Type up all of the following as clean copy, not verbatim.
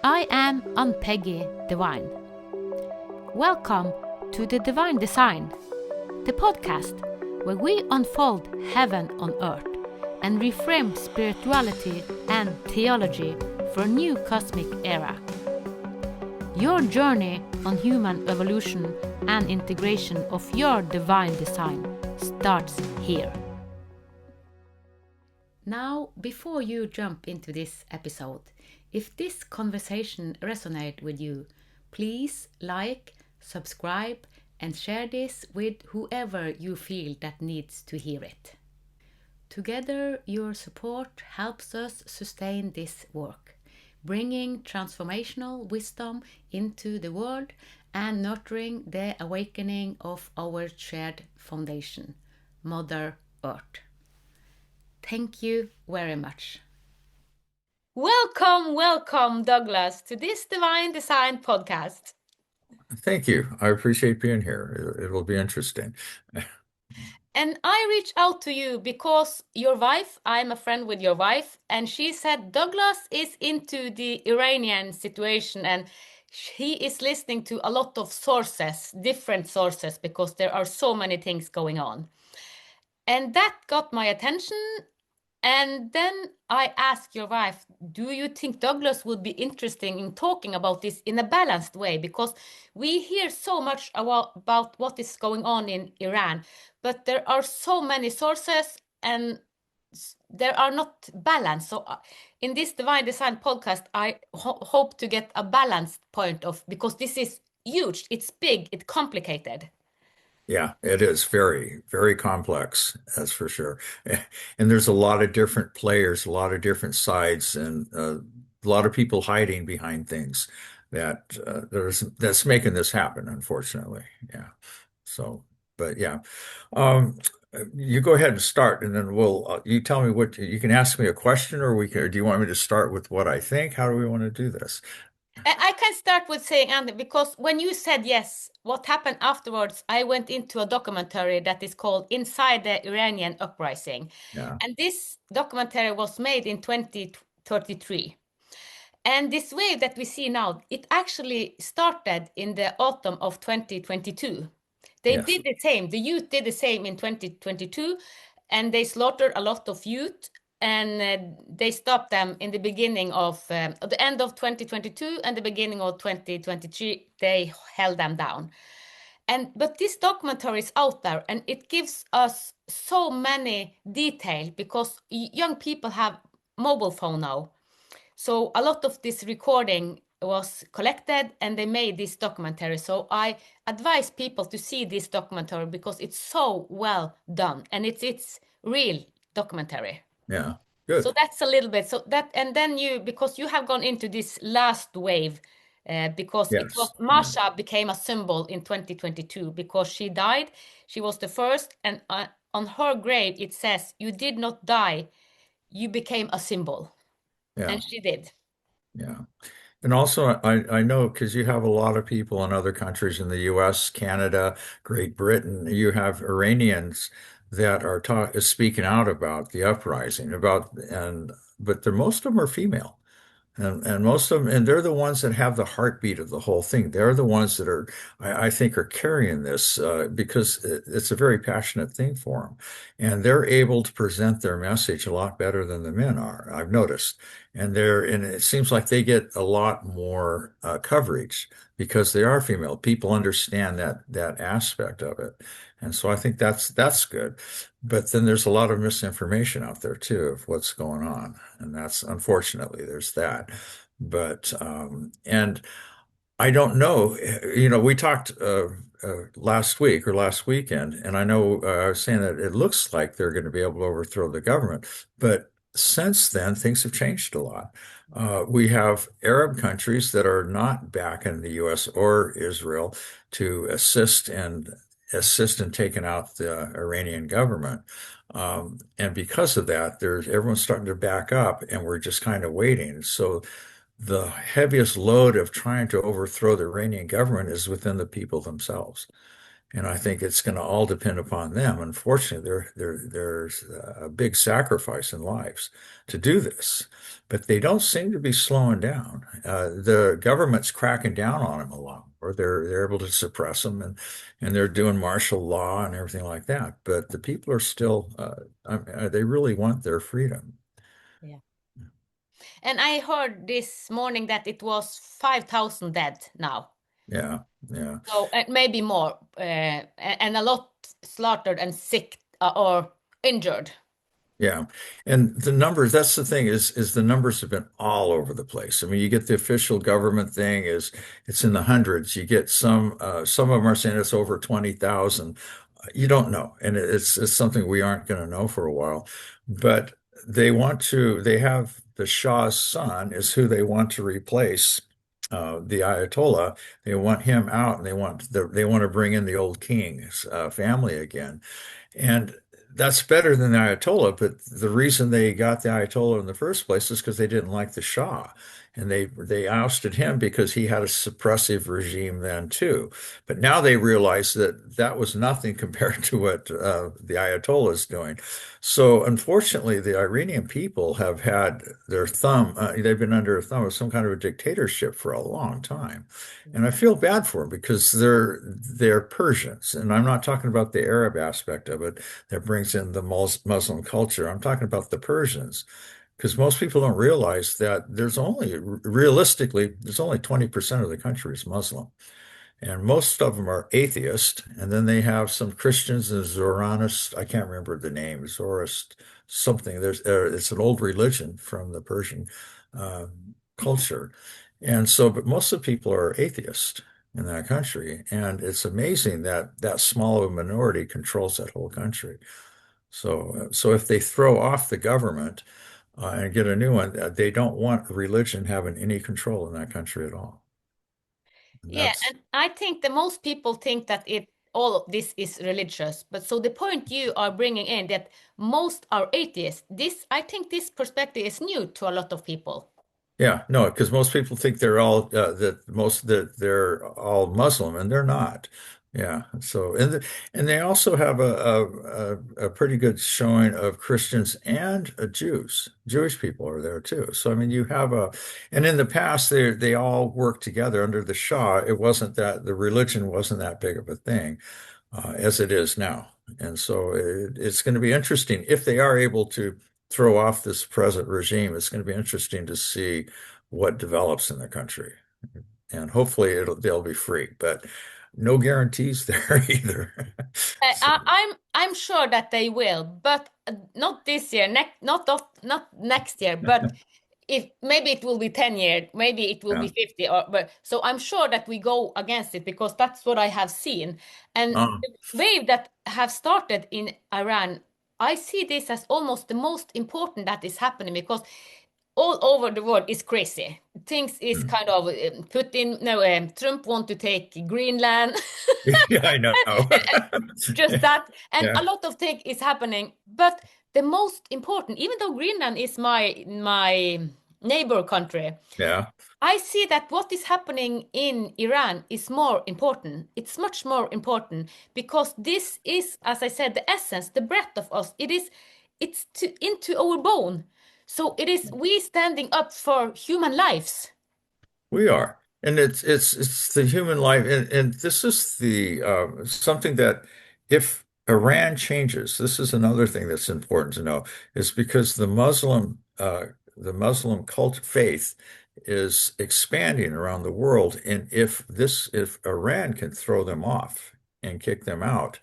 I am Ann-Peggy Divine. Welcome to the Divine Design, the podcast where we unfold heaven on earth and reframe spirituality and theology for a new cosmic era. Your journey on human evolution and integration of your divine design starts here. Now, before you jump into this episode, if this conversation resonates with you, please like, subscribe, and share this with whoever you feel that needs to hear it. Together, your support helps us sustain this work, bringing transformational wisdom into the world and nurturing the awakening of our shared foundation, Mother Earth. Thank you very much. Welcome, Douglas, to this Divine Design podcast. Thank you. I appreciate being here. It will be interesting. And I reached out to you because your wife, I'm a friend with your wife, and she said Douglas is into the Iranian situation and he is listening to a lot of sources, different sources, because there are so many things going on. And that got my attention. And then I asked your wife, do you think Douglas would be interested in talking about this in a balanced way? Because we hear so much about what is going on in Iran, but there are so many sources and there are not balanced. So in this Divine Design podcast, I hope to get a balanced point of, because this is huge, it's big, it's complicated. Yeah, it is very, very complex, that's for sure. And there's a lot of different players, a lot of different sides, and a lot of people hiding behind things that's making this happen, unfortunately. Yeah. So, but yeah. Um, you go ahead and start, and then you tell me what you can ask me a question, or do you want me to start with what I think? How do we want to do this? I can start with saying, Andy, because when you said yes, what happened afterwards, I went into a documentary that is called Inside the Iranian Uprising. Yeah. And this documentary was made in 2033. And this wave that we see now, it actually started in the autumn of 2022. They Yes. did the same. The youth did the same in 2022, and they slaughtered a lot of youth. And they stopped them in the beginning of the end of 2022 and the beginning of 2023. They held them down. But this documentary is out there, and it gives us so many details because young people have mobile phone now. So a lot of this recording was collected and they made this documentary. So I advise people to see this documentary because it's so well done and it's real documentary. Yeah. Good. So that's a little bit. So that, and then because you have gone into this last wave, because it was Yes. Mahsa became a symbol in 2022 because she died. She was the first, and on her grave it says, "You did not die, you became a symbol," Yeah. and she did. Yeah. And also, I know because you have a lot of people in other countries in the US, Canada, Great Britain, you have Iranians that are speaking out about the uprising, but most of them are female. And most of them, and they're the ones that have the heartbeat of the whole thing. They're the ones that I think, are carrying this because it's a very passionate thing for them. And they're able to present their message a lot better than the men are, I've noticed. And it seems like they get a lot more coverage because they are female. People understand that aspect of it. And so I think that's good. But then there's a lot of misinformation out there too of what's going on. And that's unfortunately there's that. But and I don't know, we talked last week or last weekend, and I know I was saying that it looks like they're going to be able to overthrow the government. But since then, things have changed a lot. We have Arab countries that are not back in the US or Israel to assist in taking out the Iranian government. And because of that, everyone's starting to back up, and we're just kind of waiting. So the heaviest load of trying to overthrow the Iranian government is within the people themselves. And I think it's going to all depend upon them. Unfortunately, there's a big sacrifice in lives to do this, but they don't seem to be slowing down. The government's cracking down on them a lot, or they're able to suppress them, and they're doing martial law and everything like that. But the people are still, they really want their freedom. Yeah. And I heard this morning that it was 5,000 dead now. Yeah, yeah. So maybe more, and a lot slaughtered and sick or injured. Yeah. And the numbers, that's the thing is the numbers have been all over the place. I mean, you get the official government thing is it's in the hundreds. You get some of them are saying it's over 20,000. You don't know. And it's something we aren't going to know for a while. But they have the Shah's son is who they want to replace. The Ayatollah, they want him out, and they want to bring in the old king's family again. And that's better than the Ayatollah, but the reason they got the Ayatollah in the first place is because they didn't like the Shah. And they ousted him because he had a suppressive regime then too. But now they realize that that was nothing compared to what the Ayatollah is doing. So unfortunately, the Iranian people have had their thumb, they've been under a thumb of some kind of a dictatorship for a long time. And I feel bad for them because they're Persians, and I'm not talking about the Arab aspect of it that brings in the Muslim culture. I'm talking about the Persians, because most people don't realize that realistically, there's only 20% of the country is Muslim. And most of them are atheist. And then they have some Christians and Zoroastrians. I can't remember the name, Zoroast something. It's an old religion from the Persian uh, culture. And so, but most of the people are atheist in that country. And it's amazing that that small of a minority controls that whole country. So if they throw off the government and get a new one, they don't want religion having any control in that country at all. And Yeah, that's and I think that most people think that it all of this is religious. But so the point you are bringing in that most are atheists, this I think this perspective is new to a lot of people. Yeah, no, because most people think that they're all Muslim, and they're not. Yeah, so and they also have a pretty good showing of Christians and Jews. Jewish people are there too. So I mean, and in the past they all worked together under the Shah. It wasn't that the religion wasn't that big of a thing as it is now. And so it's going to be interesting if they are able to throw off this present regime. It's going to be interesting to see what develops in the country. And hopefully they'll be free, but no guarantees there either. So, I'm sure that they will, but not this year, not next year, but if maybe it will be 10 years, maybe it will be yeah. 50 or but so I'm sure that we go against it because that's what I have seen. And Um, the wave that have started in Iran, I see this as almost the most important that is happening because all over the world is crazy. Things is kind of Putin, no, Trump want to take Greenland. yeah, I know. And just that, and Yeah, a lot of things is happening. But the most important, even though Greenland is my neighbor country, yeah. I see that what is happening in Iran is more important. It's much more important because this is, as I said, the essence, the breath of us. It's into our bone. So it is we standing up for human lives. We are. And it's the human life, and this is the something that if Iran changes, this is another thing that's important to know, is because the Muslim cult faith is expanding around the world, and if Iran can throw them off and kick them out,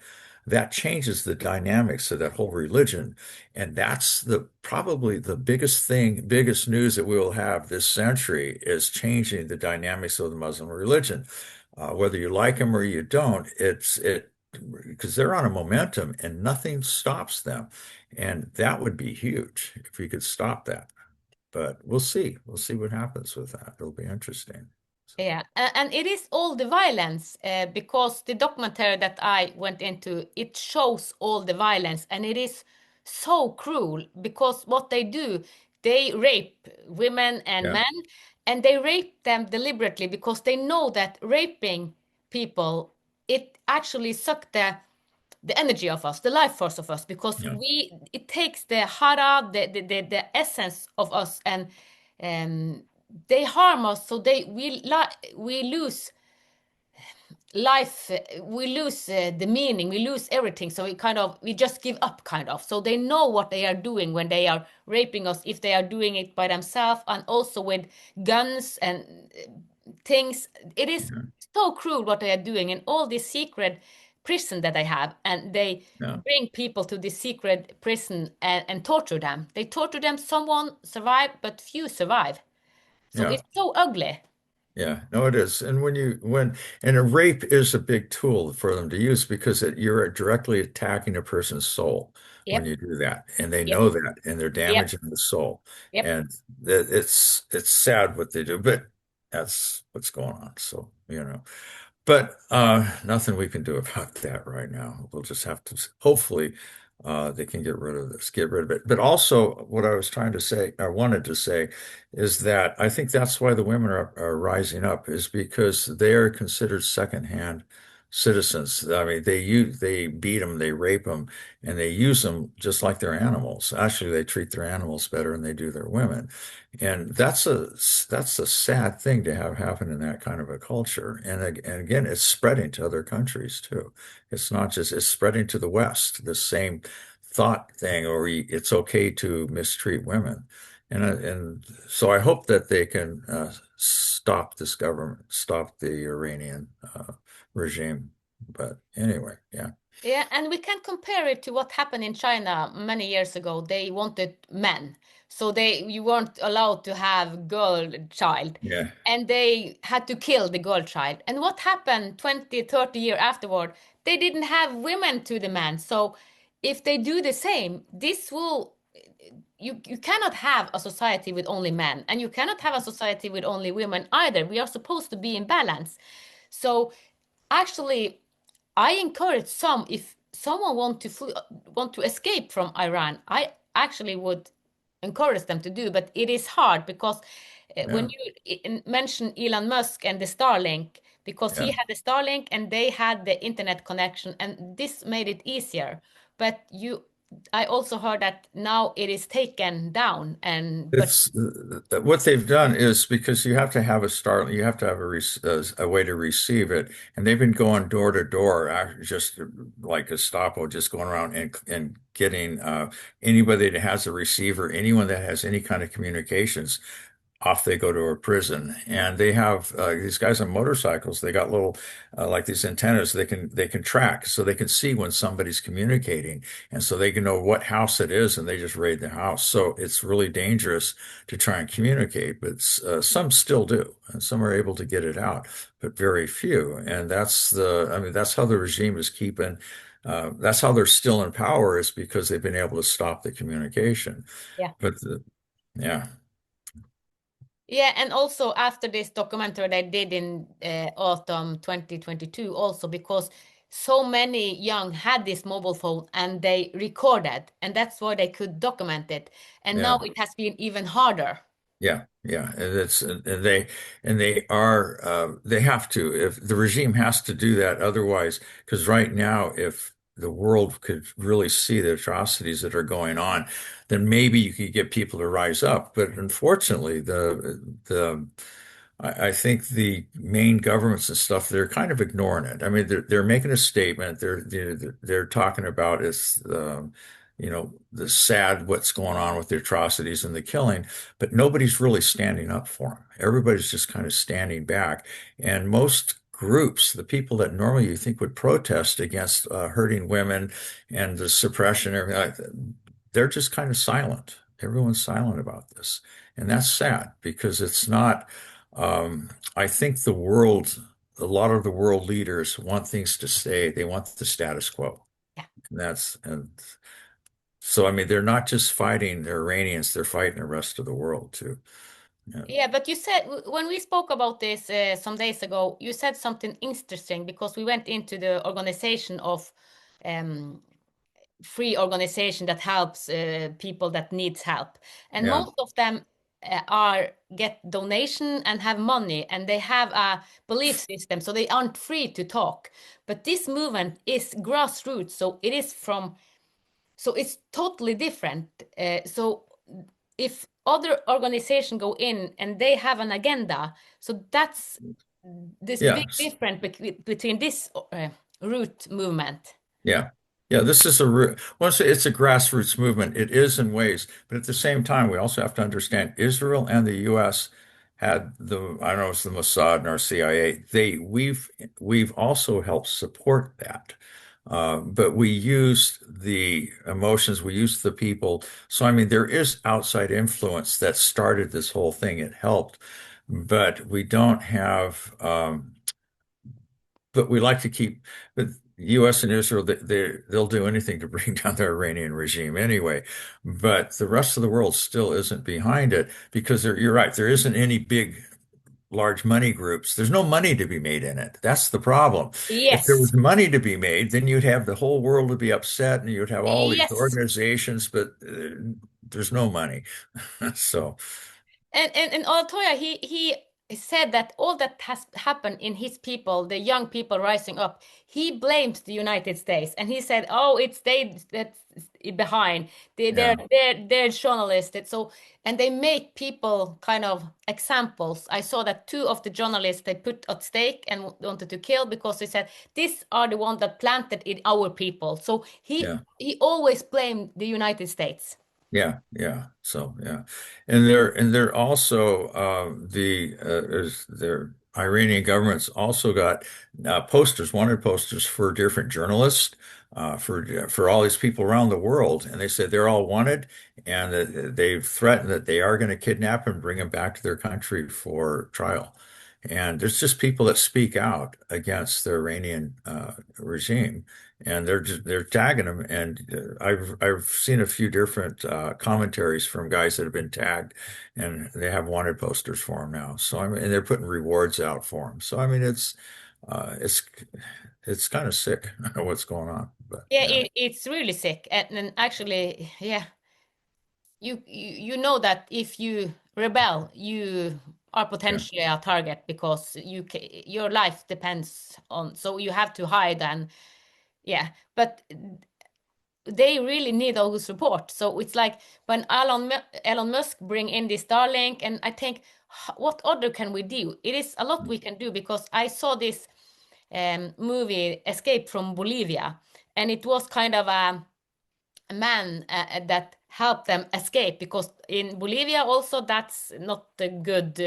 that changes the dynamics of that whole religion. And that's probably the biggest news that we will have this century is changing the dynamics of the Muslim religion. Whether you like them or you don't, because they're on a momentum and nothing stops them. And that would be huge if we could stop that. But we'll see. We'll see what happens with that. It'll be interesting. So, Yeah, and it is all the violence because the documentary that I went into, it shows all the violence and it is so cruel because what they do, they rape women and yeah. men and they rape them deliberately because they know that raping people it actually sucked the energy of us, the life force of us, because Yeah, it takes the hara, the essence of us, and um, they harm us. So we lose life, we lose the meaning, we lose everything. So we just give up, kind of. So they know what they are doing when they are raping us, if they are doing it by themselves and also with guns and things. It is yeah, so cruel what they are doing, and all this secret prison that they have, and they yeah, bring people to this secret prison and torture them. They torture them. Someone survive, but few survive. So yeah. it's so ugly. Yeah, no, it is. And and a rape is a big tool for them to use because you're directly attacking a person's soul when Yep, you do that. And they yep, know that and they're yep, damaging the soul. yep. And it's sad what they do, but that's what's going on. So, but nothing we can do about that right now. We'll just have to hopefully they can get rid of it. But also, what I was trying to say, I wanted to say, is that I think that's why the women are rising up, is because they are considered secondhand citizens. I mean, they beat them, they rape them, and they use them just like they're animals. Actually, they treat their animals better than they do their women. And that's a sad thing to have happen in that kind of a culture. And again, it's spreading to other countries too. It's spreading to the West, the same thought thing, or it's okay to mistreat women. And so I hope that they can stop this government, stop the Iranian regime. But anyway, yeah, Yeah, and we can compare it to what happened in China many years ago. They wanted men. So you weren't allowed to have girl child. yeah, And they had to kill the girl child. And what happened 20, 30 years afterward? They didn't have women to the man. So if they do the same, this will you cannot have a society with only men, and you cannot have a society with only women either. We are supposed to be in balance. So actually, I encourage some, if someone want to escape from Iran, I actually would encourage them to do, but it is hard because when yeah, you mention Elon Musk and the Starlink, because he yeah. had the Starlink and they had the internet connection, and this made it easier. But I also heard that now it is taken down, and but It's what they've done is because you have to have you have to have a way to receive it, and they've been going door to door, just like Gestapo, just going around and getting anybody that has a receiver, anyone that has any kind of communications, off they go to a prison. And they have these guys on motorcycles. They got little like these antennas they can track, so they can see when somebody's communicating, and so they can know what house it is, and they just raid the house. So it's really dangerous to try and communicate, but some still do, and some are able to get it out, but very few. And I mean, that's how the regime is keeping. That's how they're still in power, is because they've been able to stop the communication. yeah. But yeah, Yeah, and also after this documentary they did in autumn 2022, also because so many young had this mobile phone and they recorded, and that's why they could document it. And now yeah. it has been even harder. Yeah, yeah, and they are they have to, if the regime has to do that otherwise, because right now if the world could really see the atrocities that are going on, then maybe you could get people to rise up. But unfortunately, I think the main governments and stuff, they're kind of ignoring it. I mean, they're making a statement. They're talking about the sad what's going on with the atrocities and the killing, but nobody's really standing up for them. Everybody's just kind of standing back. And most groups, the people that normally you think would protest against hurting women and the suppression, and everything like that, they're just kind of silent. Everyone's silent about this. And that's sad because it's not. I think a lot of the world leaders want things to stay. They want the status quo. Yeah. And so, I mean, they're not just fighting the Iranians, they're fighting the rest of the world too. Yeah. Yeah, but you said when we spoke about this some days ago, you said something interesting because we went into the organization of um, free organization that helps people that needs help, and Yeah. most of them. are get donation and have money, and they have a belief system, so they aren't free to talk. But this movement is grassroots, so it is from, so it's totally different. So if other organizations go in and they have an agenda, so that's this big Yeah. difference between this root movement. Yeah. Yeah, this is well, it's a grassroots movement. It is in ways, but at the same time, we also have to understand Israel and the U.S. had I don't know, it's the Mossad and our CIA. We've also helped support that. But we used the emotions, we used the people. So, I mean, there is outside influence that started this whole thing. It helped, but we don't have, but we like to keep, but U.S. and Israel, they'll do anything to bring down the Iranian regime anyway. But the rest of the world still isn't behind it because you're right, there isn't any big, large money groups. There's no money to be made in it. That's the problem. If there Yes, was money to be made, then you'd have the whole world to be upset and you'd have all these yes. organizations, but there's no money. So, And Altoya, he said that all that has happened in his people, the young people rising up, he blamed the United States, and he said, "Oh, it's they that's behind. yeah, They're journalists." So and they make people kind of examples. I saw that two of the journalists they put at stake and wanted to kill because they said these are the ones that planted in our people. So yeah. he always blamed the United States. Yeah, yeah. So yeah, and they're also their Iranian government's also got posters, wanted posters for different journalists, for all these people around the world, and they said they're all wanted, and that they've threatened that they are going to kidnap and bring them back to their country for trial. And there's just people that speak out against the Iranian regime and they're tagging them. And I've seen a few different commentaries from guys that have been tagged, and they have wanted posters for them now. So I mean, and they're putting rewards out for them. So I mean, uh, it's it's kind of sick what's going on. But Yeah, yeah, it's really sick. And actually, yeah, you know that if you rebel, you are yeah, potentially a target because your life depends on, so you have to hide. And yeah, but they really need our support. So it's like when Elon Musk bring in this Starlink, and I think, what other can we do? It is a lot we can do because I saw this movie Escape from Bolivia, and it was kind of a man that helped them escape because in Bolivia also that's not a good.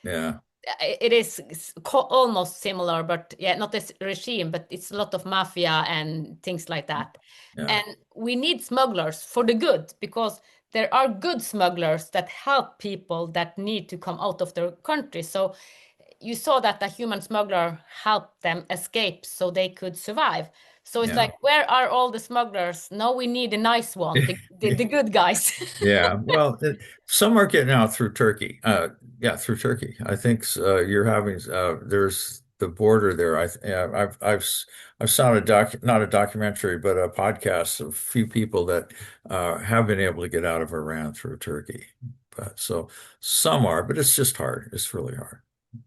yeah, It is almost similar, but yeah, not this regime, but it's a lot of mafia and things like that. yeah, And we need smugglers for the good because there are good smugglers that help people that need to come out of their country. So you saw that a human smuggler helped them escape so they could survive. So it's yeah. like, where are all the smugglers? No, we need the nice one, the good guys. Yeah, well, some are getting out through Turkey. Yeah, through Turkey. I think you're having there's the border there. Yeah, I've saw a not a documentary, but a podcast of a few people that have been able to get out of Iran through Turkey. But so some are, but it's just hard. It's really hard.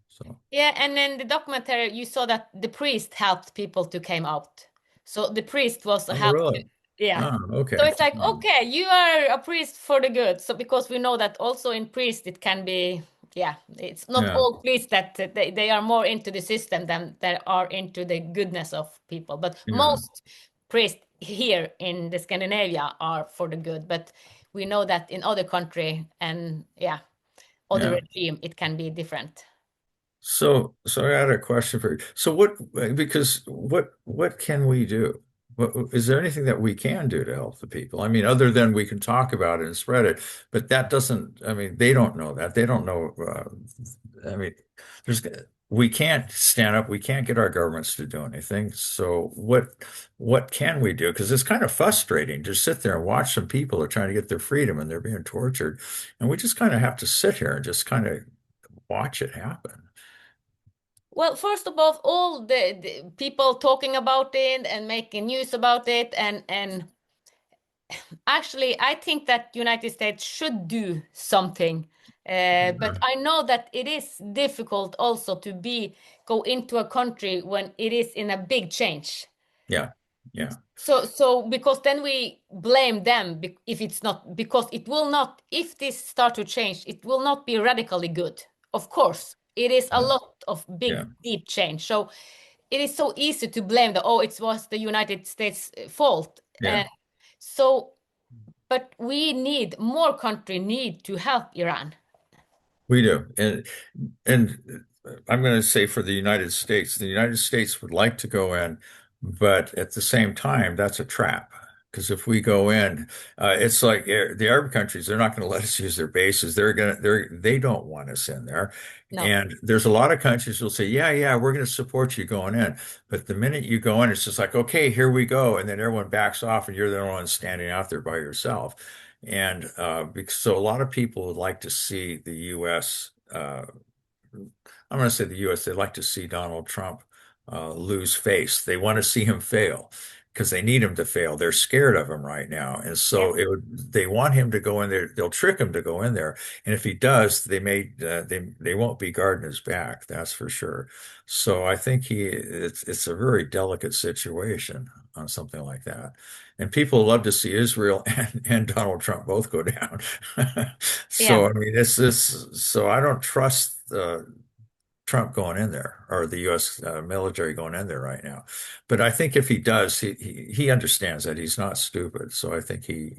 So, Yeah, and then the documentary, you saw that the priest helped people to came out. So the priest was oh, helped. really? Yeah. Oh, So okay. it's like, okay, you are a priest for the good. So because we know that also in priest it can be, yeah, it's not Yeah, all priests that they are more into the system than they are into the goodness of people. But yeah, most priests here in the Scandinavia are for the good. But we know that in other country and yeah, other yeah. regime, it can be different. So I had a question for you. So because what can we do? Is there anything that we can do to help the people? I mean, other than we can talk about it and spread it, but that doesn't, I mean, they don't know that. They don't know, I mean, there's, we can't stand up. We can't get our governments to do anything. So what can we do? Because it's kind of frustrating to sit there and watch some people are trying to get their freedom and they're being tortured. And we just kind of have to sit here and just kind of watch it happen. Well, first of all the people talking about it and making news about it, and Actually, I think that United States should do something. But I know that it is difficult also to go into a country when it is in a big change. Yeah, yeah, So because then we blame them if it's not, because it will not, if this start to change, it will not be radically good. Of course, it is a yeah, lot of yeah, big, deep change. So it is so easy to blame oh, it was the United States fault. yeah. And so, but we need more country need to help Iran. We do. And I'm going to say for the United States would like to go in, but at the same time, that's a trap. Because if we go in, it's like the Arab countries, they're not going to let us use their bases. They don't want us in there. No. And there's a lot of countries who'll say, yeah, yeah, we're going to support you going in. But the minute you go in, it's just like, okay, here we go. And then everyone backs off and you're the only one standing out there by yourself. And so a lot of people would like to see the U.S. I'm going to say the U.S. They'd like to see Donald Trump lose face. They want to see him fail because they need him to fail. They're scared of him right now, and Yeah. so they want him to go in there. They'll trick him to go in there, and if he does, they won't be guarding his back. That's for sure. So I think it's a very delicate situation on something like that. And people love to see Israel and Donald Trump both go down. Yeah. So I mean, it's this. So I don't trust Trump going in there or the U.S. Military going in there right now. But I think if he does, he understands that he's not stupid. So I think he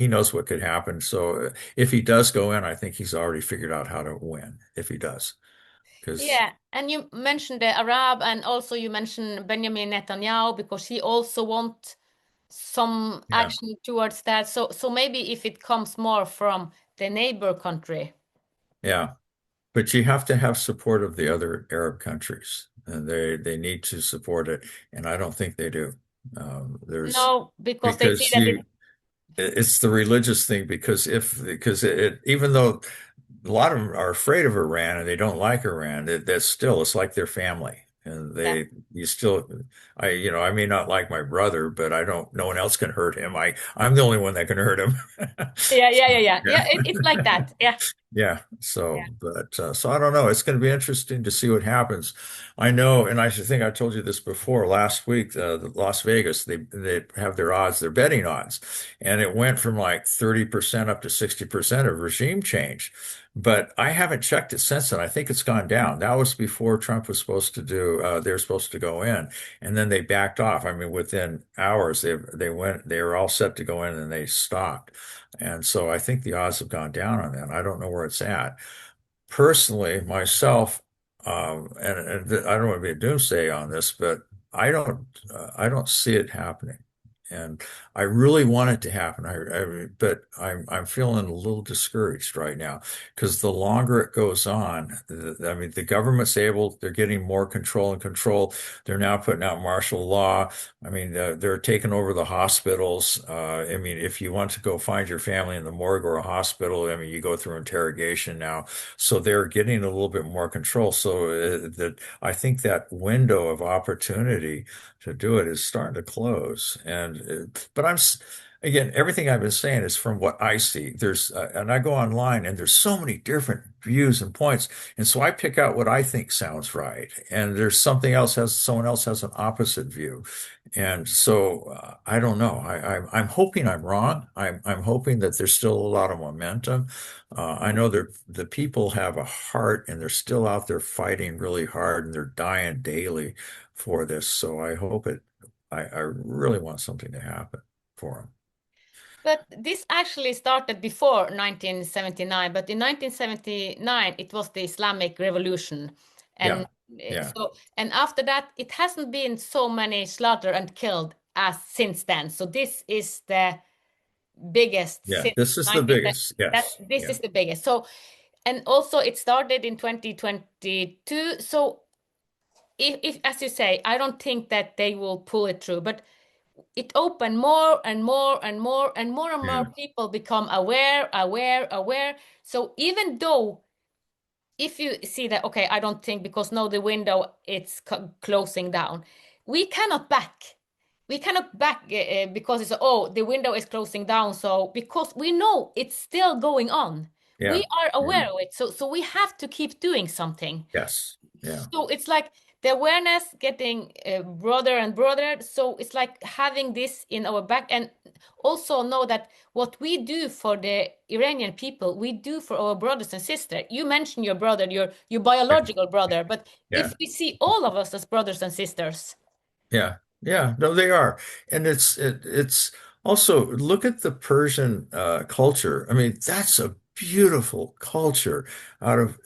knows what could happen. So if he does go in, I think he's already figured out how to win if he does. Because Yeah, and you mentioned the Arab, and also you mentioned Benjamin Netanyahu because he also want some yeah, action towards that. So maybe if it comes more from the neighbor country. yeah. But you have to have support of the other Arab countries, and they need to support it, and I don't think they do. There's No, because they see because that it, it's the religious thing because even though a lot of them are afraid of Iran and they don't like Iran, that's still it's like their family, and yeah, you still I may not like my brother, but I don't no one else can hurt him. I'm the only one that can hurt him. yeah, yeah, yeah, yeah, Yeah. yeah. It's like that. Yeah, Yeah. yeah, So I don't know. It's going to be interesting to see what happens. I know, and I should think I told you this before last week. Las Vegas, they have their odds, their betting odds, and it went from like 30% up to 60% of regime change. But I haven't checked it since then. I think it's gone down. That was before Trump was supposed to do. They're supposed to go in, and then they backed off. I mean, within hours, they went. They were all set to go in, and they stopped. And so I think the odds have gone down on that. I don't know where it's at. Personally, myself, and I don't want to be a doomsday on this, but I don't see it happening. And I really want it to happen. But I'm feeling a little discouraged right now because the longer it goes on, I mean, the government's they're getting more control and control. They're now putting out martial law. I mean, they're taking over the hospitals. I mean, if you want to go find your family in the morgue or a hospital, I mean, you go through interrogation now. So they're getting a little bit more control. So that I think that window of opportunity to do it is starting to close. But again, everything I've been saying is from what I see. And I go online and there's so many different views and points. And so I pick out what I think sounds right. And there's someone else has an opposite view. And so I don't know. I'm hoping I'm wrong. I'm hoping that there's still a lot of momentum. I know the people have a heart and they're still out there fighting really hard and they're dying daily for this. So I really want something to happen for them. but this actually started before 1979. But in 1979, it was the Islamic Revolution, and Yeah. Yeah. and after that, it hasn't been so many slaughtered and killed as since then. So this is the biggest Yeah. since This is the 1970. biggest. That Yes. this Yeah. is the biggest. So, and also it started in 2022. So if as you say, I don't think that they will pull it through, but it opened more and more and more and more and more Yeah. people become aware, aware, aware. So even though if you see that, okay, I don't think because now the window it's closing down, we cannot back. we cannot back because it's oh the window is closing down. So because we know it's still going on, we Yeah. are Yeah. aware of it. So we have to keep doing something. Yes. Yeah. So it's like the awareness getting broader and broader. So it's like having this in our back, and also know that what we do for the Iranian people, we do for our brothers and sisters. You mentioned your brother, your Yeah. biological brother, but Yeah. if we see all of us as brothers and sisters, Yeah, yeah, no, they are, and it's also look at the Persian culture. I mean, that's a beautiful culture. Out of,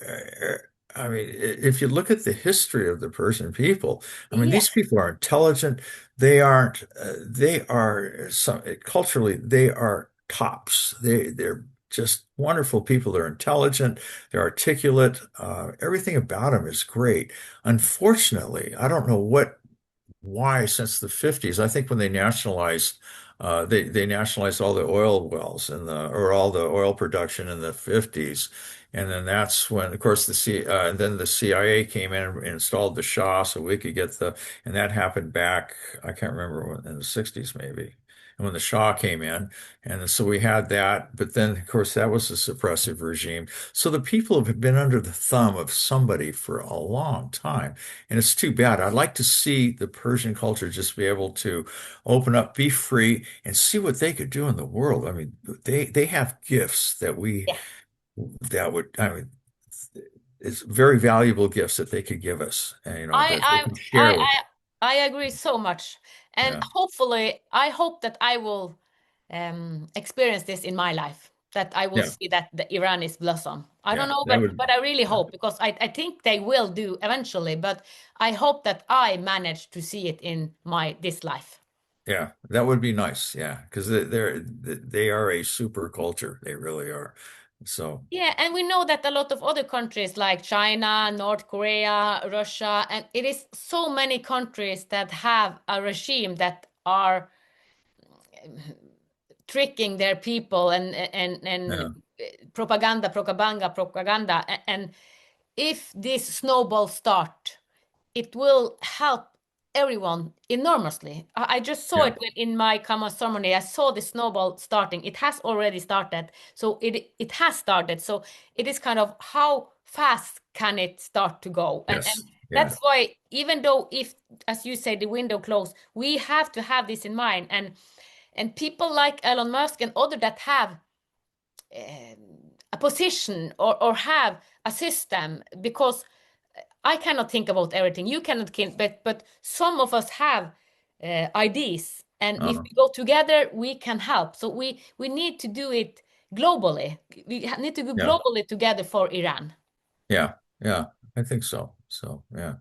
I mean, if you look at the history of the Persian people, I mean, yeah, these people are intelligent. They aren't. They are some culturally. They are tops. They're just wonderful people. They're intelligent. They're articulate. Everything about them is great. Unfortunately, I don't know why since the 50s. I think when they nationalized they nationalized all the oil wells and the or all the oil production in the 50s. And then that's when, of course, and then the CIA came in and installed the Shah so we could get and that happened back, I can't remember, in the 60s maybe. And when the Shah came in, and so we had that, but then, of course, that was a suppressive regime. So the people have been under the thumb of somebody for a long time. And it's too bad. I'd like to see the Persian culture just be able to open up, be free, and see what they could do in the world. I mean, they have gifts yeah. that would, I mean, it's very valuable gifts that they could give us, and I that they I can I share with. I I agree so much, and Yeah, hopefully, I hope that I will experience this in my life. That I will yeah, see that the Iran is blossom. I don't yeah. know, That but would, I really hope because I think they will do eventually. But I hope that I manage to see it in my this life. yeah, that would be nice. Yeah, because they are a super culture. They really are. So, Yeah, and we know that a lot of other countries like China, North Korea, Russia, and it is so many countries that have a regime that are tricking their people and yeah, propaganda. And if this snowball start, it will help everyone enormously. I just saw yeah, it in my common ceremony. I saw the snowball starting. It has already started. So it has started. So it is kind of how fast can it start to go? And yes, yeah, that's why even though if, as you say, the window closed, we have to have this in mind. And people like Elon Musk and other that have a position or have a system because I cannot think about everything. You cannot think, but some of us have ideas, and if uh, we go together, we can help. So we need to do it globally. We need to go yeah. globally together for Iran. Yeah, yeah, I think so. So, yeah.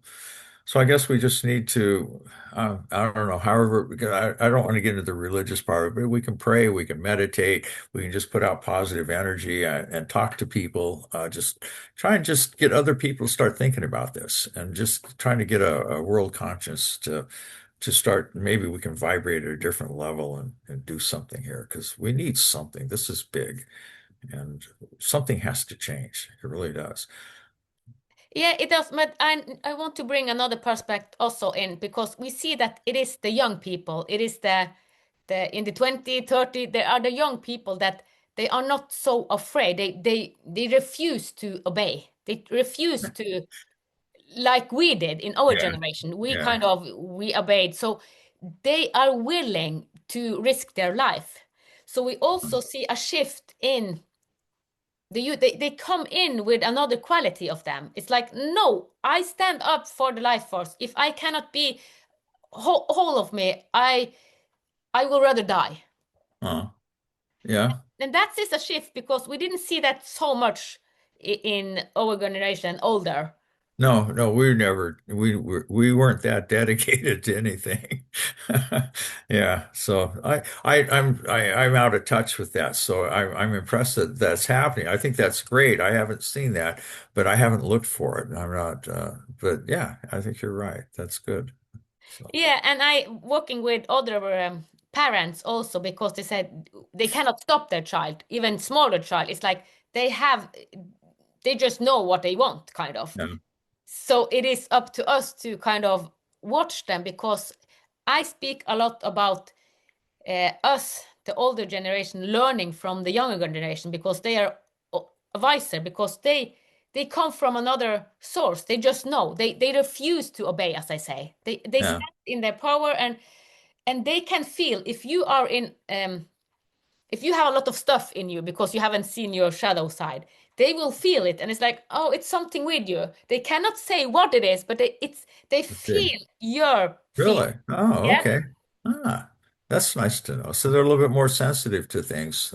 So I guess we just need to, I don't know, however, because I don't want to get into the religious part of it, but we can pray, we can meditate, we can just put out positive energy and talk to people, just try and just get other people to start thinking about this and just trying to get a world conscious to start, maybe we can vibrate at a different level and do something here because we need something. This is big and something has to change. It really does. Yeah, it does. But I want to bring another perspective also in because we see that it is the young people. It is the in the 20, 30, there are the young people that they are not so afraid. They refuse to obey. They refuse to like we did in our Yeah, generation. We yeah. kind of we obeyed. So they are willing to risk their life. So we also see a shift in the youth. They come in with another quality of them. It's like, no, I stand up for the life force. If I cannot be whole of me, I will rather die. Uh, yeah. And that is a shift because we didn't see that so much in our generation older. No, no, we weren't that dedicated to anything. Yeah. So I'm out of touch with that. So I'm impressed that that's happening. I think that's great. I haven't seen that, but I haven't looked for it. I'm not but yeah, I think you're right. That's good. So Yeah, and I working with other parents also because they said they cannot stop their child, even smaller child. It's like they have, they just know what they want, kind of. yeah. So it is up to us to kind of watch them because I speak a lot about us, the older generation, learning from the younger generation because they are wiser, because they come from another source. They just know. They refuse to obey, as I say. They Yeah. stand in their power, and they can feel if you are in if you have a lot of stuff in you because you haven't seen your shadow side, they will feel it, and it's like, oh, it's something with you. They cannot say what it is, but they Okay. feel your fear. Really? Oh, Yeah. okay. Ah, that's nice to know. So they're a little bit more sensitive to things.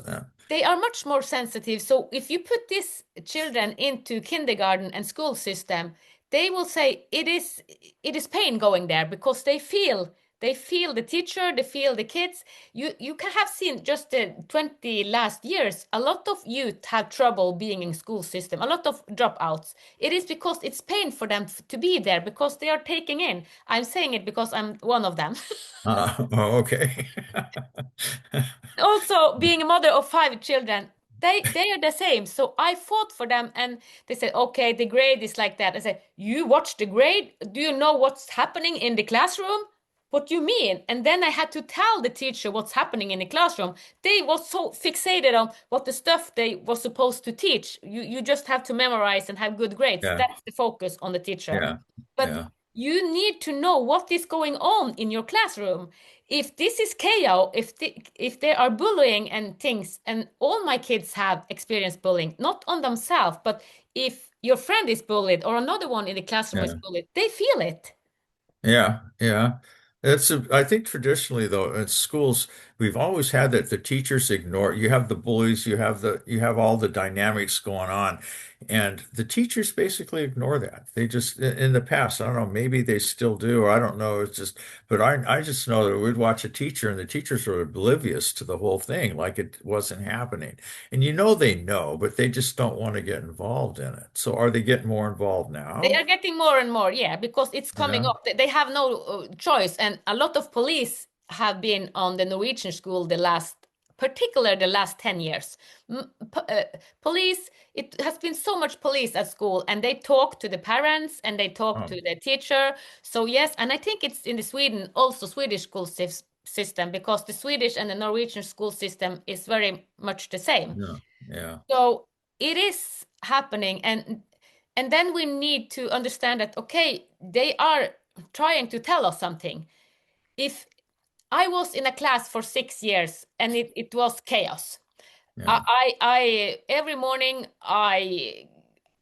They are much more sensitive. So if you put these children into kindergarten and school system, they will say it is pain going there because they feel the teacher, they feel the kids. You can have seen just the 20 last years, a lot of youth have trouble being in school system, a lot of dropouts. It is because it's pain for them to be there because they are taking in. I'm saying it because I'm one of them. Oh, okay. Also being a mother of 5 children, they are the same. So I fought for them, and they said, okay, the grade is like that. I said, you watch the grade, do you know what's happening in the classroom? What do you mean? And then I had to tell the teacher what's happening in the classroom. They was so fixated on what the stuff they was supposed to teach. You just have to memorize and have good grades. Yeah, That's the focus on the teacher. yeah, But yeah, you need to know what is going on in your classroom. If this is chaos, if there are bullying and things, and all my kids have experienced bullying, not on themselves, but if your friend is bullied or another one in the classroom is yeah. bullied, they feel it. Yeah, yeah. I think traditionally though, in schools, we've always had that the teachers ignore, you have the bullies, you have all the dynamics going on, and the teachers basically ignore that. They just, in the past, I don't know, maybe they still do, or I don't know, it's just, but I just know that we'd watch a teacher and the teachers were oblivious to the whole thing, like it wasn't happening. And you know they know, but they just don't want to get involved in it. So are they getting more involved They now? are getting more and more, yeah, because it's coming Yeah. up. They have no choice, and a lot of police have been on the Norwegian school particular the last 10 years. Police, it has been so much police at school, and they talk to the parents and they talk Oh, to the teacher. So yes, and I think it's in the Sweden also Swedish school system because the Swedish and the Norwegian school system is very much the same. yeah, yeah. So it is happening, and then we need to understand that okay, they are trying to tell us something. If I was in a class for 6 years and it was chaos, Yeah. every morning I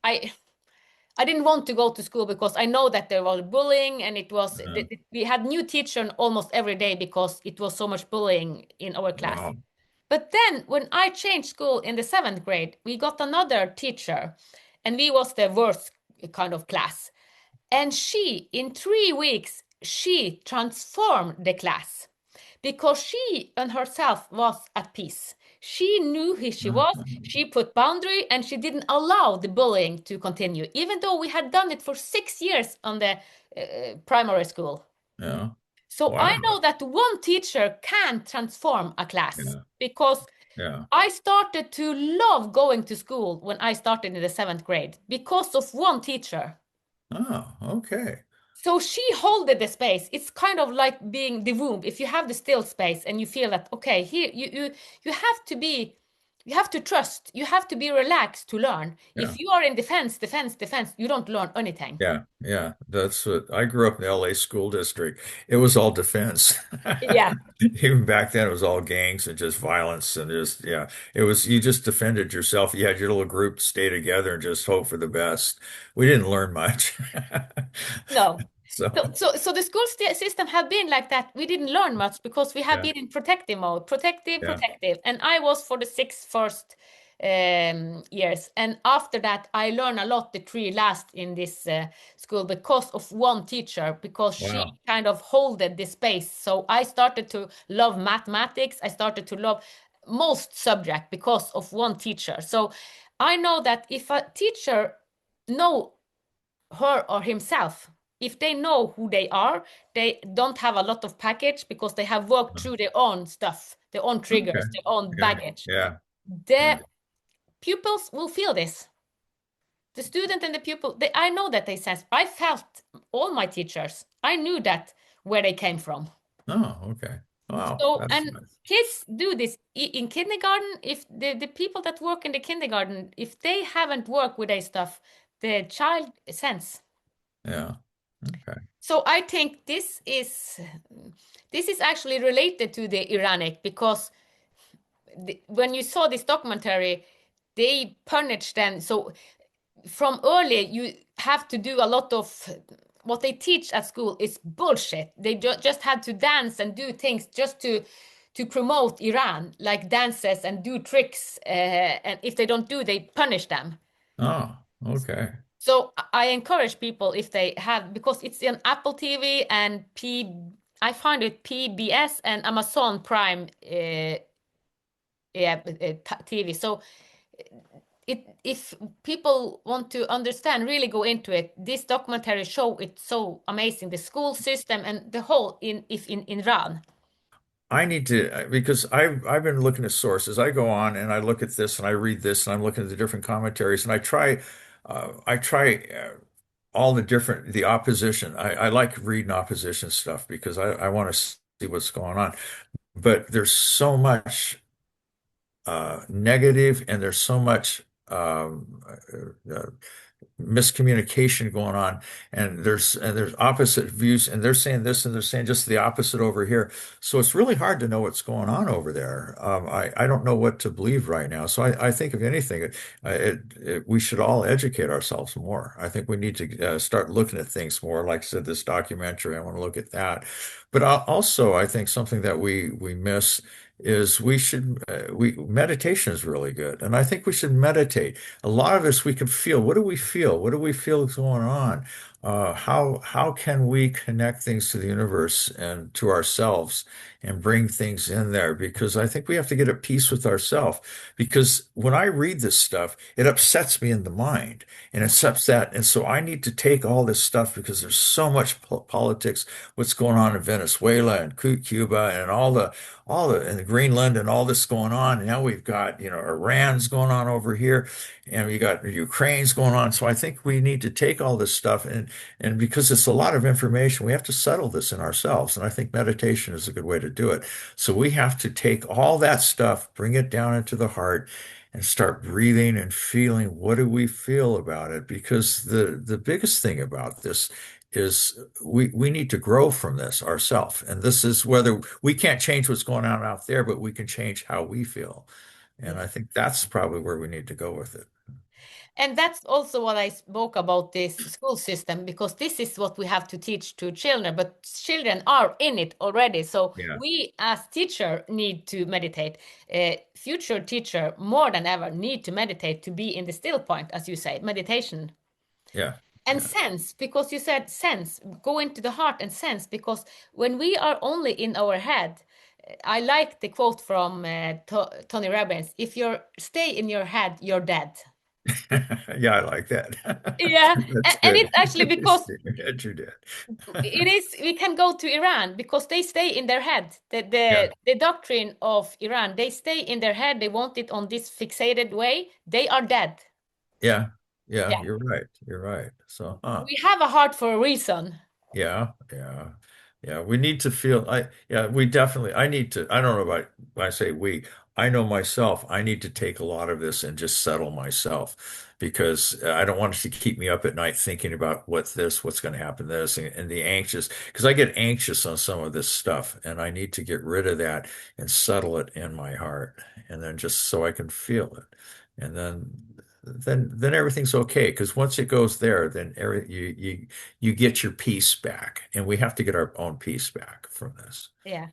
I didn't want to go to school because I know that there was bullying, and Uh, we had new teacher almost every day because it was so much bullying in our class. wow. But then when I changed school in the seventh grade, we got another teacher, and we was the worst kind of class. And she, in 3 weeks, she transformed the class because she and herself was at peace. She knew who she Uh, was. She put boundary, and she didn't allow the bullying to continue, even though we had done it for 6 years on the primary school. yeah. So Wow. I know that one teacher can transform a class Yeah. because Yeah. I started to love going to school when I started in the seventh grade because of one teacher. Oh, okay. So she holded the space. It's kind of like being the womb. If you have the still space and you feel that, okay, here you have to be, you have to trust, you have to be relaxed to learn. Yeah. If you are in defense, you don't learn anything. Yeah. Yeah. That's what I grew up in the LA school district. It was all defense. Yeah. Even back then, it was all gangs and just violence and just, yeah, it was, you just defended yourself. You had your little group stay together and just hope for the best. We didn't learn much. No. So, So, so, so the school system have been like that. We didn't learn much because we have yeah. been in protective mode, protective, Yeah. protective. And I was for the six first years. And after that, I learned a lot the three last in this school because of one teacher, because she Wow. kind of holded the space. So I started to love mathematics. I started to love most subject because of one teacher. So I know that if a teacher know her or himself, if they know who they are, they don't have a lot of package because they have worked through their own stuff, their own Okay. triggers, their own Yeah. baggage. Yeah. Yeah. The pupils will feel this. The student and the pupil, I know that they sense. I felt all my teachers. I knew that where they came from. Oh, okay. Wow, So, that's and nice. kids do this in kindergarten. If the people that work in the kindergarten, if they haven't worked with a stuff, the child sense. Yeah. Okay. So I think this is actually related to the Iranic because when you saw this documentary, they punished them. So from early, you have to do a lot of what they teach at school is bullshit. They just had to dance and do things just to promote Iran, like dances and do tricks. And if they don't do, they punish them. Oh, okay. So I encourage people if they have because it's on Apple TV and P. I find it PBS and Amazon Prime. Yeah, TV. So if people want to understand, really go into it. This documentary show it's so amazing. The school system and the whole in Iran. I need to because I've been looking at sources. I go on and I look at this and I read this and I'm looking at the different commentaries and I try all the different the opposition. I like reading opposition stuff because I want to see what's going on. But there's so much negative and there's so much miscommunication going on and there's opposite views and they're saying this and they're saying just the opposite over here, so it's really hard to know what's going on over there. I don't know what to believe right now, so I think if anything we should all educate ourselves more. I think we need to start looking at things more, like I said, this documentary, I want to look at that. But also I think something that we miss is we meditation is really good, and I think we should meditate. A lot of us, we can feel. What do we feel? What do we feel is going on? How can we connect things to the universe and to ourselves and bring things in there? Because I think we have to get at peace with ourselves. Because when I read this stuff, it upsets me in the mind, and it's upset. And so I need to take all this stuff because there's so much politics, what's going on in Venezuela and Cuba and all the and Greenland and all this going on. And now we've got, Iran's going on over here, and we got Ukraine's going on. So I think we need to take all this stuff and because it's a lot of information, we have to settle this in ourselves. And I think meditation is a good way to do it. So we have to take all that stuff, bring it down into the heart, and start breathing and feeling what do we feel about it? Because the biggest thing about this is we need to grow from this ourselves. And this is whether we can't change what's going on out there, but we can change how we feel. And I think that's probably where we need to go with it. And that's also what I spoke about this school system, because this is what we have to teach to children, but children are in it already. So Yeah. we as teacher need to meditate. Future teacher more than ever need to meditate to be in the still point, as you say, meditation. Yeah. And Yeah. sense, because you said sense, go into the heart and sense, because when we are only in our head, I like the quote from Tony Robbins, if you stay in your head, you're dead. Yeah, I like that. Yeah, That's and good. it's actually because You did. it is we can go to Iran because they stay in their head. The, Yeah. the the doctrine of Iran, they stay in their head. They want it on this fixated way. They are dead. Yeah. Yeah, Yeah, you're right. You're right. So, huh. we have a heart for a reason. Yeah, yeah. Yeah, we need to feel yeah, we definitely I need to I don't know about when I say we, I know myself, I need to take a lot of this and just settle myself because I don't want it to keep me up at night thinking about what's going to happen this and the anxious because I get anxious on some of this stuff and I need to get rid of that and settle it in my heart and then just so I can feel it. And then everything's okay because once it goes there, then you get your peace back, and we have to get our own peace back from this. Yeah.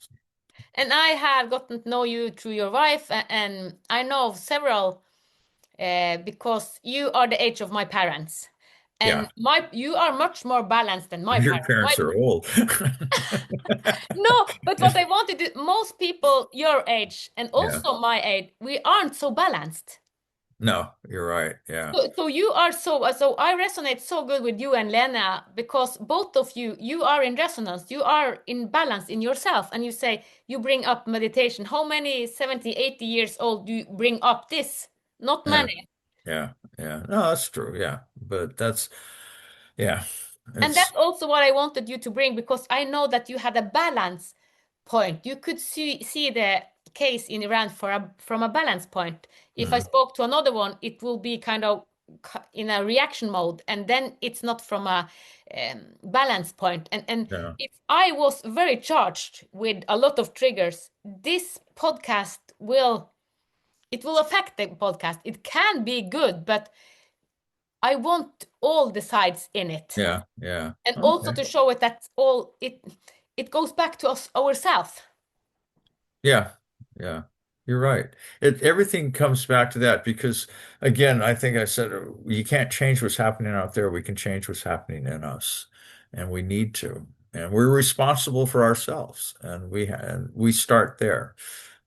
And I have gotten to know you through your wife, and I know of several because you are the age of my parents, and Yeah, my you are much more balanced than my your parents. My parents are old. no, but what I wanted to most people your age and Yeah, also my age, we aren't so balanced. no, you're right. Yeah, So you are so I resonate so good with you and Lena because both of you are in resonance. You are in balance in yourself, and you say you bring up meditation. How many 70, 80 years old do you bring up this? Not yeah, many. yeah, yeah. No, that's true. Yeah, but yeah, And it's that's also what I wanted you to bring because I know that you had a balance point. You could see the case in Iran from a balance point. If I Mm, spoke to another one, it will be kind of in a reaction mode, and then it's not from a balance point. And yeah, if I was very charged with a lot of triggers, this podcast will affect the podcast. It can be good, but I want all the sides in it, yeah, yeah. and also Okay. to show it that all it goes back to us ourselves. Yeah, yeah, you're right. Everything comes back to that because, again, I think I said you can't change what's happening out there. We can change what's happening in us, and we need to. And we're responsible for ourselves, and we start there.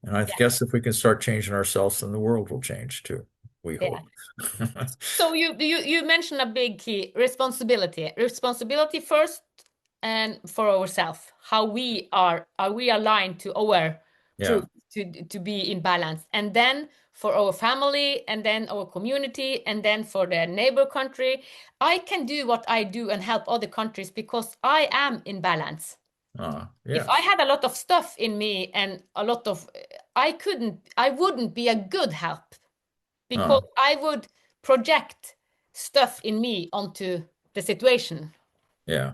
And I Yeah, guess if we can start changing ourselves, then the world will change too. We yeah. hope. So you mentioned a big key, responsibility. Responsibility first and for ourselves. How are we aligned to our truth Yeah. to be in balance? And then for our family, and then our community, and then for the neighbor country. I can do what I do and help other countries because I am in balance. If I Yes. had a lot of stuff in me and a lot of I wouldn't be a good help because Uh, I would project stuff in me onto the situation. yeah.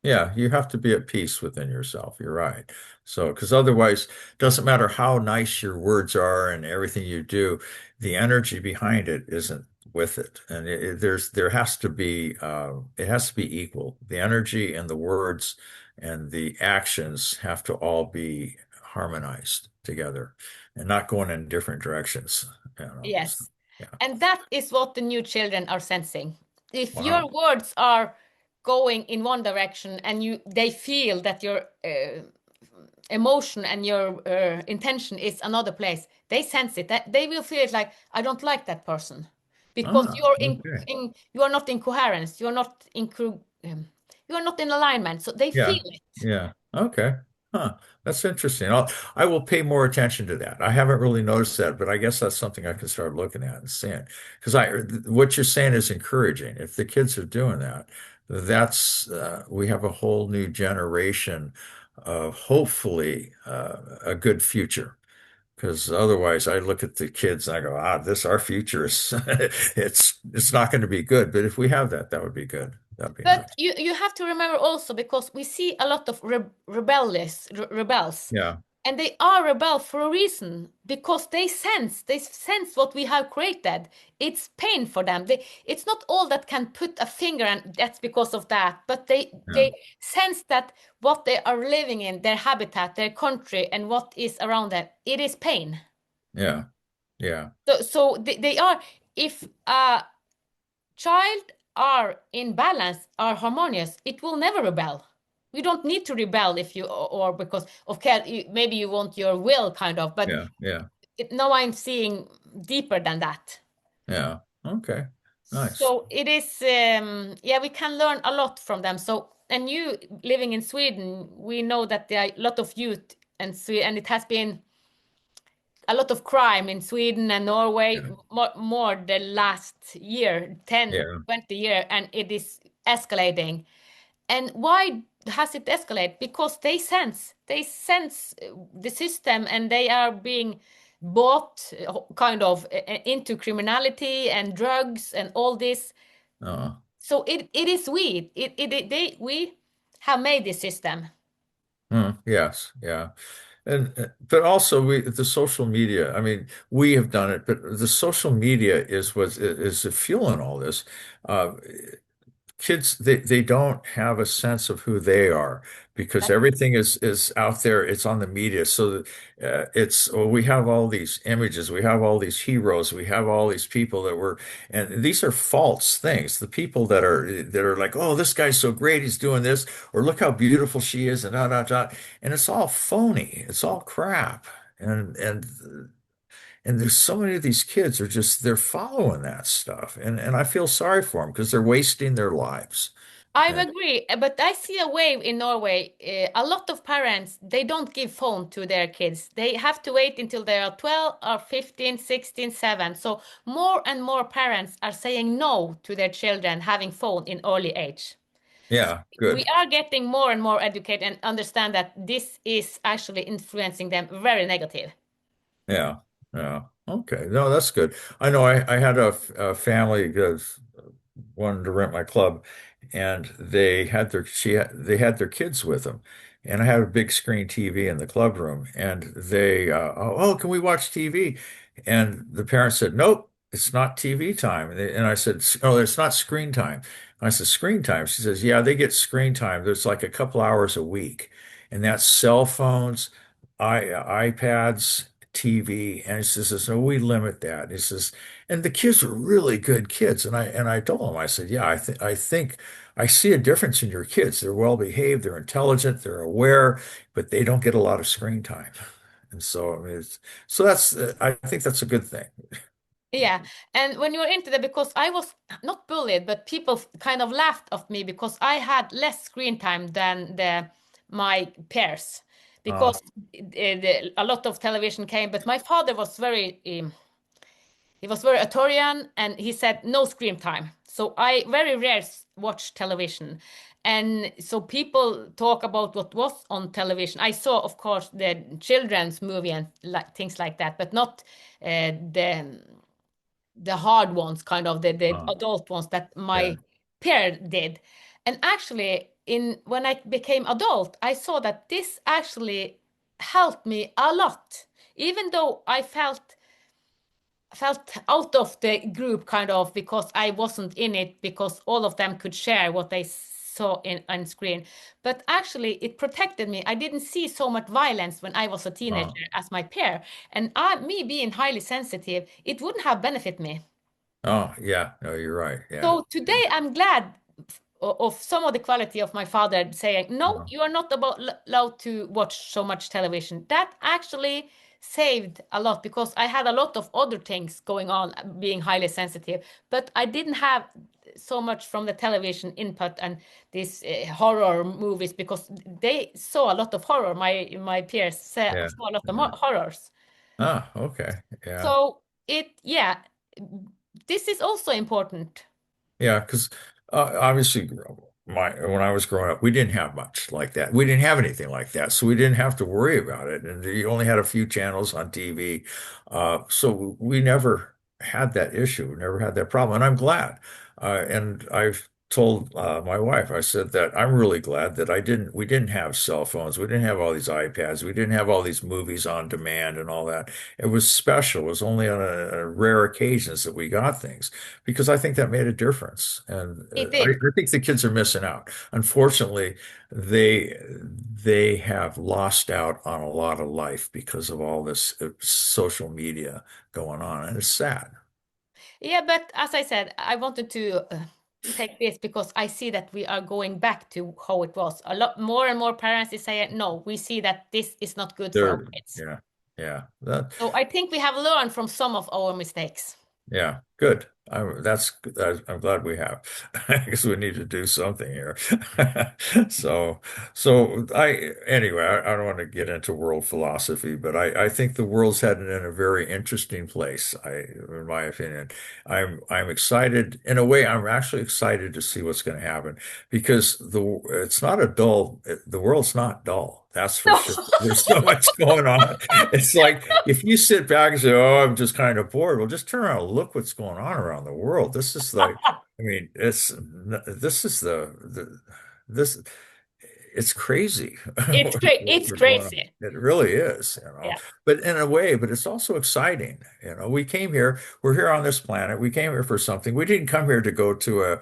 Yeah, you have to be at peace within yourself. You're right. So, because otherwise, it doesn't matter how nice your words are and everything you do, the energy behind it isn't with it. And there has to be it has to be equal. The energy and the words and the actions have to all be harmonized together and not going in different directions. So, Yes. yeah. And that is what the new children are sensing. If your Wow. words are going in one direction and they feel that your emotion and your intention is another place, they sense it. That they will feel it like I don't like that person because Okay. you are not in coherence. You are not in alignment. So they feel Yeah. it. Yeah. Okay. Huh. That's interesting. I will pay more attention to that. I haven't really noticed that, but I guess that's something I can start looking at and seeing. Because what you're saying is encouraging. If the kids are doing that, we have a whole new generation of hopefully a good future. Because otherwise, I look at the kids and I go, our future is, it's not going to be good. But if we have that, that would be good. That'd be nice. But you have to remember also because we see a lot of rebels, Yeah. and they are rebel for a reason because they sense what we have created. It's pain for them. It's not all that can put a finger, and that's because of that. But Yeah. they sense that what they are living in, their habitat, their country, and what is around them, it is pain. Yeah. Yeah. So they are if child are in balance, are harmonious, it will never rebel. You don't need to rebel if you or because of care. Maybe you want your will kind of, but Yeah. Yeah. now I'm seeing deeper than that. Yeah. Okay. Nice. So it is, yeah, we can learn a lot from them. So, and you living in Sweden, we know that there are a lot of youth and Sweden, and it has been a lot of crime in Sweden and Norway Yeah. more the last year, 10, Yeah. 20 year, and it is escalating. And why has it escalated? Because they sense the system and they are being bought kind of into criminality and drugs and all this. Uh, So it is we have made this system. yes. Yeah. And but also the social media. I mean, we have done it, but the social media is fueling all this. Uh, Kids they don't have a sense of who they are because everything is out there. It's on the media. So it's well, we have all these images, we have all these heroes, we have all these people and these are false things. The people that are like, oh, this guy's so great, he's doing this, or look how beautiful she is, and and it's all phony, it's all crap. And there's so many of these kids are just they're following that stuff. And I feel sorry for them because they're wasting their lives. I And agree, but I see a wave in Norway. A lot of parents, they don't give phone to their kids. They have to wait until they are 12 or 15, 16, 7. So more and more parents are saying no to their children having phone in early age. Yeah, We good. are getting more and more educated and understand that this is actually influencing them very negative. Yeah, yeah. Okay, no, that's good. I know I had a family that wanted to rent my club, and they had their kids with them, and I had a big screen TV in the club room, and they oh, can we watch TV? And the parents said, nope, it's not TV time. And I said, oh, it's not screen time. I said, screen time. She says, yeah, they get screen time. There's like a couple hours a week, and that's cell phones, iPads. TV, and he says, "No, we limit that." He says, and the kids were really good kids, and I told him, I said, "Yeah, I think I see a difference in your kids. They're well behaved, they're intelligent, they're aware, but they don't get a lot of screen time." And so, I mean, so that's I think that's a good thing. Yeah, and when you're into that, because I was not bullied, but people kind of laughed at me because I had less screen time than my peers, Uh, because a lot of television came. But my father was he was very authoritarian, and he said no screen time. So I very rare watch television, and so people talk about what was on television. I saw, of course, the children's movie and like things like that, but not the hard ones, kind of the uh, adult ones that yeah, my peer did. And actually, in when I became adult, I saw that this actually helped me a lot, even though I felt out of the group kind of because I wasn't in it, because all of them could share what they saw in on screen. But actually it protected me. I didn't see so much violence when I was a uh, teenager as my peer. And me being highly sensitive, it wouldn't have benefited me. oh, yeah, no, you're right. Yeah, So today I'm glad of some of the quality of my father saying, no, uh, you are not allowed to watch so much television. That actually saved a lot, because I had a lot of other things going on, being highly sensitive, but I didn't have so much from the television input and these horror movies, because they saw a lot of horror. My peers yeah, saw a lot of yeah. horrors. Ah, okay, yeah. So yeah, this is also important. Yeah, because obviously, my when I was growing up, we didn't have much like that. We didn't have anything like that, so we didn't have to worry about it. And you only had a few channels on TV, so we never had that issue. We never had that problem, and I'm glad. And I've told my wife, I said that I'm really glad that we didn't have cell phones, we didn't have all these iPads, we didn't have all these movies on demand and all that. It was special. It was only on rare occasions that we got things because I think that made a difference. And It I, did. I think the kids are missing out. Unfortunately, they they have lost out on a lot of life because of all this social media going on, and it's sad. Yeah, but as I said, I wanted to take this because I see that we are going back to how it was. A lot more and more parents is saying, no, we see that this is not good for our They're kids. yeah, yeah. That So I think we have learned from some of our mistakes. Yeah, good. I'm glad we have because we need to do something here. So anyway, I don't want to get into world philosophy, but I think the world's headed in a very interesting place. In my opinion, I'm excited in a way. I'm actually excited to see what's going to happen because it's not a dull. The world's not dull. That's for No. sure. There's so much going on. It's like if you sit back and say, "Oh, I'm just kind of bored," well, just turn around and look what's going on around the world. This is like, I mean, this is this. It's crazy It's what's going on. crazy. It really is, you know. Yeah. But in a way, but it's also exciting. You know, we came here. We're here on this planet. We came here for something. We didn't come here to go to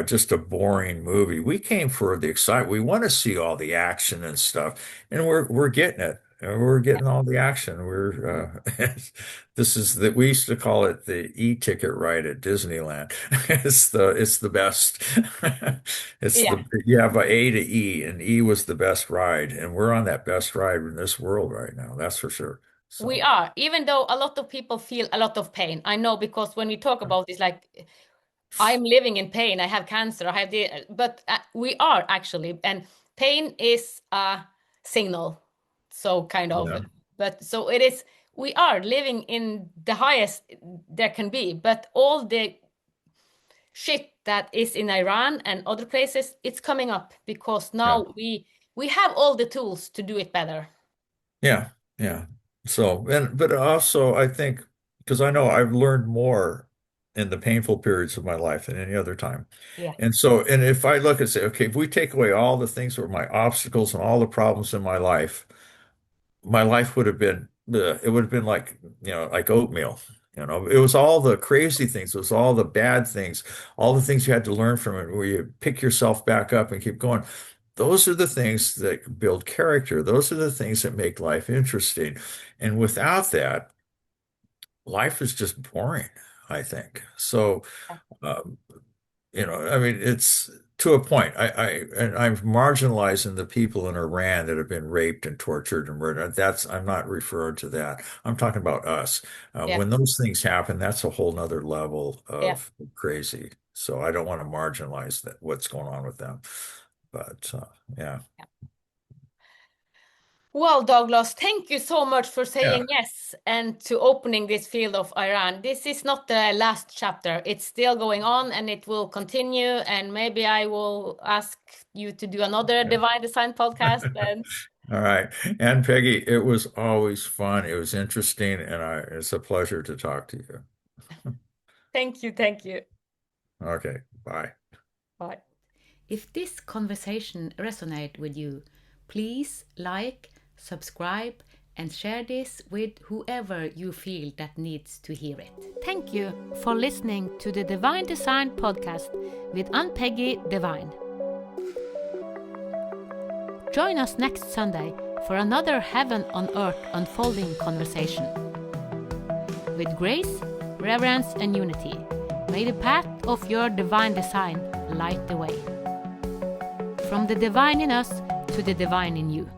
just a boring movie. We came for the excitement. We want to see all the action and stuff, and we're getting it. We're getting all the action. This is that we used to call it the e-ticket ride at Disneyland. It's the best. It's Yeah. the You have A to E, and E was the best ride, and we're on that best ride in this world right now. That's for sure. We So are, even though a lot of people feel a lot of pain. I know, because when we talk about this, like, I'm living in pain. I have cancer. I have but we are actually, and pain is a signal. So kind of, yeah, but so it is. We are living in the highest there can be, but all the shit that is in Iran and other places, it's coming up because Yeah. now we have all the tools to do it better. Yeah. Yeah. So, and, but also I think, because I know I've learned more in the painful periods of my life than any other time. Yeah, And so, and if I look and say, okay, if we take away all the things that were my obstacles and all the problems in my life would have been, it would have been like, like oatmeal. It was all the crazy things, it was all the bad things, all the things you had to learn from it, where you pick yourself back up and keep going. Those are the things that build character. Those are the things that make life interesting. And without that, life is just boring, I think. So, um, I mean, it's to a point. And I'm marginalizing the people in Iran that have been raped and tortured and murdered. I'm not referring to that. I'm talking about us. yeah, When those things happen, that's a whole nother level yeah. of crazy. So I don't want to marginalize that what's going on with them. But yeah, Well, Douglas, thank you so much for yeah. saying yes and to opening this field of Iran. This is not the last chapter. It's still going on and it will continue. And maybe I will ask you to do another Yeah. Divine Design podcast. And All right. And Peggy, it was always fun. It was interesting, and it's a pleasure to talk to you. thank you, thank you. Okay, bye. Bye. If this conversation resonated with you, please like, subscribe, and share this with whoever you feel that needs to hear it. Thank you for listening to the Divine Design podcast with Ann-Peggy Divine. Join us next Sunday for another heaven on earth unfolding conversation. With grace, reverence, and unity, may the path of your divine design light the way. From the divine in us to the divine in you.